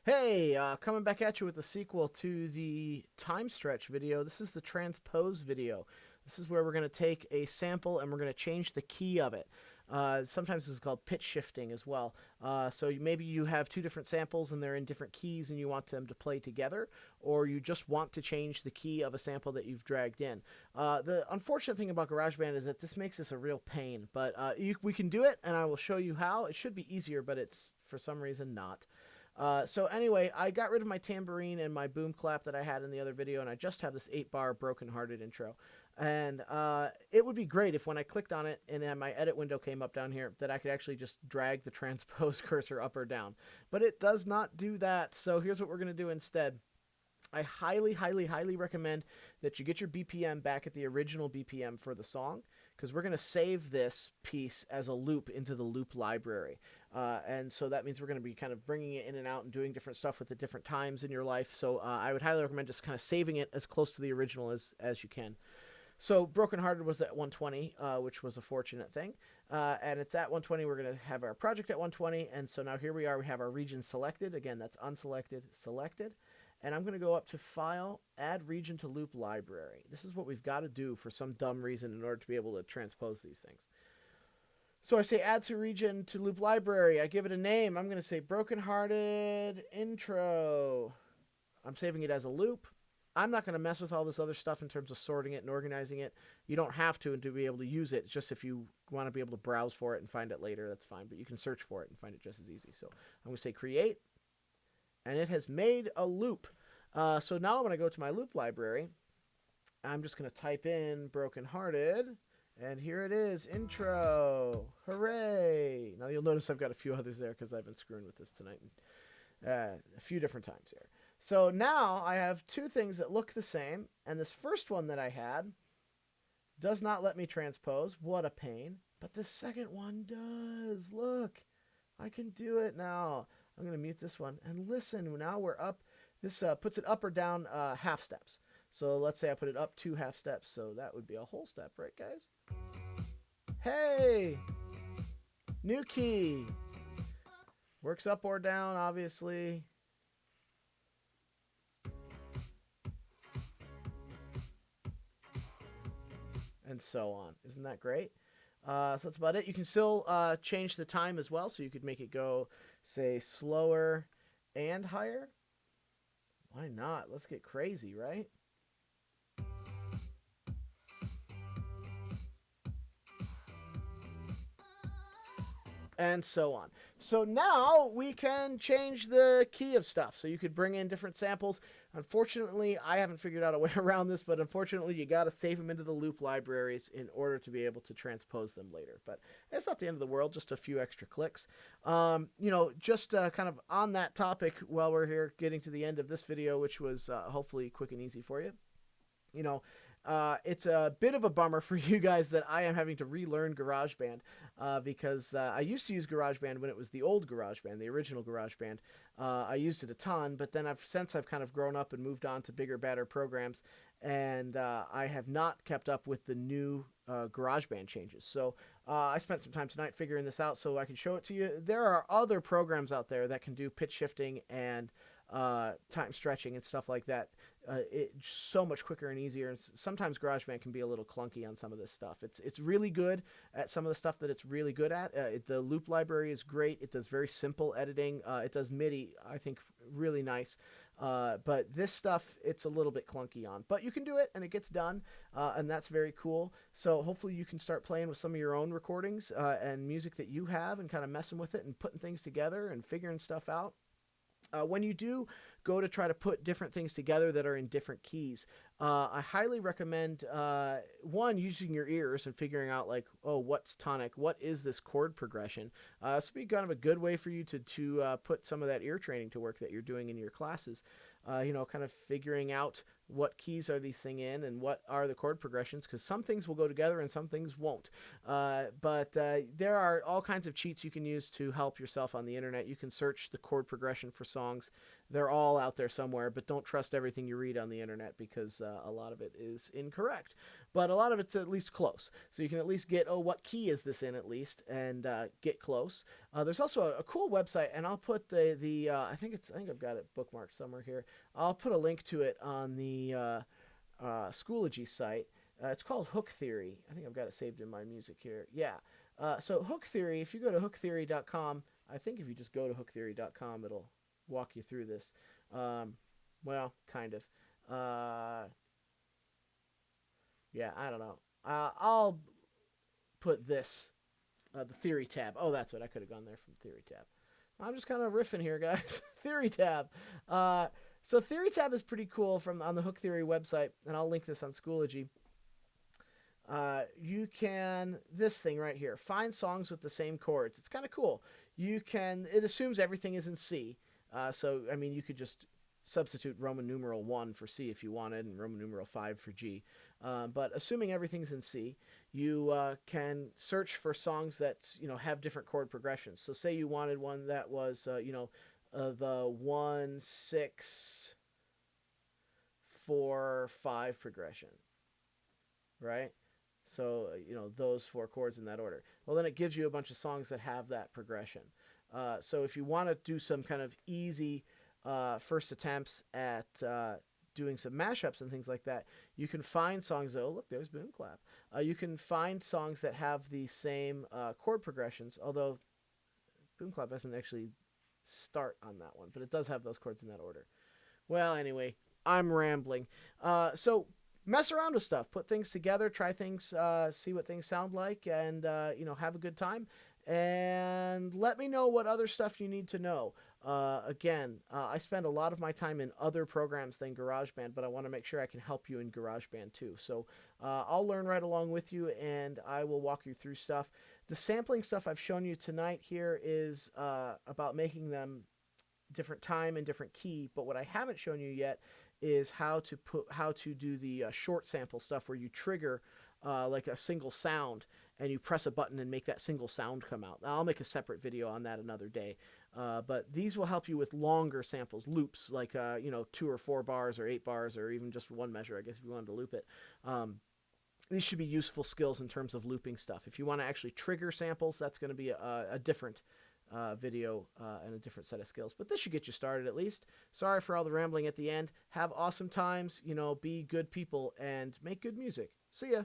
Hey, coming back at you with the sequel to the time stretch video. This is the transpose video. This is where we're going to take a sample and we're going to change the key of it. Sometimes this is called pitch shifting as well. Maybe you have two different samples and they're in different keys and you want them to play together, or you just want to change the key of a sample that you've dragged in. The unfortunate thing about GarageBand is that this makes this a real pain, but we can do it and I will show you how. It should be easier, but it's for some reason not. Anyway, I got rid of my tambourine and my boom clap that I had in the other video, and I just have this 8-bar Broken Hearted intro. And it would be great if when I clicked on it and then my edit window came up down here, that I could actually just drag the transpose cursor up or down. But it does not do that, so here's what we're going to do instead. I highly, highly, highly recommend that you get your BPM back at the original BPM for the song, because we're going to save this piece as a loop into the loop library. And so that means we're going to be kind of bringing it in and out and doing different stuff with the different times in your life. So I would highly recommend just kind of saving it as close to the original as you can. So Broken Hearted was at 120, which was a fortunate thing. And it's at 120. We're going to have our project at 120. And so now here we are. We have our region selected. Again, that's unselected, selected. And I'm going to go up to File, Add Region to Loop Library. This is what we've got to do for some dumb reason in order to be able to transpose these things. So I say Add to Region to Loop Library. I give it a name. I'm going to say Broken Hearted Intro. I'm saving it as a loop. I'm not going to mess with all this other stuff in terms of sorting it and organizing it. You don't have to be able to use it. It's just if you want to be able to browse for it and find it later, that's fine. But you can search for it and find it just as easy. So I'm going to say Create. And it has made a loop. So now I'm going to go to my loop library. I'm just going to type in Broken Hearted. And here it is, intro. Hooray. Now you'll notice I've got a few others there because I've been screwing with this tonight. A few different times here. So now I have two things that look the same. And this first one that I had does not let me transpose. What a pain. But the second one does. Look, I can do it now. I'm going to mute this one. And listen, now we're up. This puts it up or down half steps. So let's say I put it up 2 half steps. So that would be a whole step, right, guys? Hey! New key. Works up or down, obviously. And so on. Isn't that great? So that's about it. You can still change the time as well. So you could make it go, say, slower and higher. Why not? Let's get crazy, right? And so on. So now we can change the key of stuff. So you could bring in different samples. Unfortunately, I haven't figured out a way around this, but unfortunately, you got to save them into the loop libraries in order to be able to transpose them later. But it's not the end of the world, just a few extra clicks. Just kind of on that topic while we're here getting to the end of this video, which was hopefully quick and easy for you. It's a bit of a bummer for you guys that I am having to relearn GarageBand because I used to use GarageBand when it was the old GarageBand, the original GarageBand. I used it a ton, but then since I've kind of grown up and moved on to bigger, better programs, and I have not kept up with the new GarageBand changes. So I spent some time tonight figuring this out so I can show it to you. There are other programs out there that can do pitch shifting and time stretching and stuff like that. It's so much quicker and easier. And sometimes GarageBand can be a little clunky on some of this stuff. It's really good at some of the stuff that it's really good at. The loop library is great. It does very simple editing. It does MIDI, I think, really nice. But this stuff, it's a little bit clunky on. But you can do it, and it gets done, and that's very cool. So hopefully you can start playing with some of your own recordings and music that you have and kind of messing with it and putting things together and figuring stuff out. When you do go to try to put different things together that are in different keys, I highly recommend, one, using your ears and figuring out, like, oh, what's tonic? What is this chord progression? This would be kind of a good way for you to put some of that ear training to work that you're doing in your classes. Kind of figuring out what keys are these things in and what are the chord progressions, because some things will go together and some things won't. But there are all kinds of cheats you can use to help yourself on the internet. You can search the chord progression for songs. They're all out there somewhere, but don't trust everything you read on the internet because a lot of it is incorrect. but a lot of it's at least close. So you can at least get, oh, what key is this in at least, and get close. There's also a cool website, and I'll put I think I've got it bookmarked somewhere here. I'll put a link to it on the Schoology site. It's called Hook Theory. I think I've got it saved in my music here. Yeah. So Hook Theory, if you go to hooktheory.com, I think if you just go to hooktheory.com, it'll walk you through this. Well, kind of. Yeah, I don't know. I'll put this, the Theory tab. Oh, that's what I could have gone there from Theory tab. I'm just kind of riffing here, guys. Theory tab. So Theory tab is pretty cool on the Hook Theory website, and I'll link this on Schoology. You can, this thing right here, find songs with the same chords. It's kind of cool. It assumes everything is in C. So, I mean, you could just substitute Roman numeral 1 for C if you wanted, and Roman numeral 5 for G. But assuming everything's in C, you can search for songs that, have different chord progressions. So say you wanted one that was, the 1, 6, 4, 5 progression, right? So, those 4 chords in that order. Well, then it gives you a bunch of songs that have that progression. So if you want to do some kind of easy first attempts at doing some mashups and things like that, you can find songs that, oh, look, there's Boom Clap. You can find songs that have the same chord progressions, although Boom Clap doesn't actually start on that one, but it does have those chords in that order. Well, anyway, I'm rambling. So mess around with stuff, put things together, try things, see what things sound like, and have a good time. And let me know what other stuff you need to know. Again, I spend a lot of my time in other programs than GarageBand, but I want to make sure I can help you in GarageBand too. So I'll learn right along with you, and I will walk you through stuff. The sampling stuff I've shown you tonight here is about making them different time and different key, but what I haven't shown you yet is how to do the short sample stuff where you trigger like a single sound and you press a button and make that single sound come out. I'll make a separate video on that another day. But these will help you with longer samples, loops, like 2 or 4 bars or 8 bars or even just one measure, I guess, if you wanted to loop it. These should be useful skills in terms of looping stuff. If you want to actually trigger samples, that's going to be a different video and a different set of skills. But this should get you started at least. Sorry for all the rambling at the end. Have awesome times, be good people, and make good music. See ya.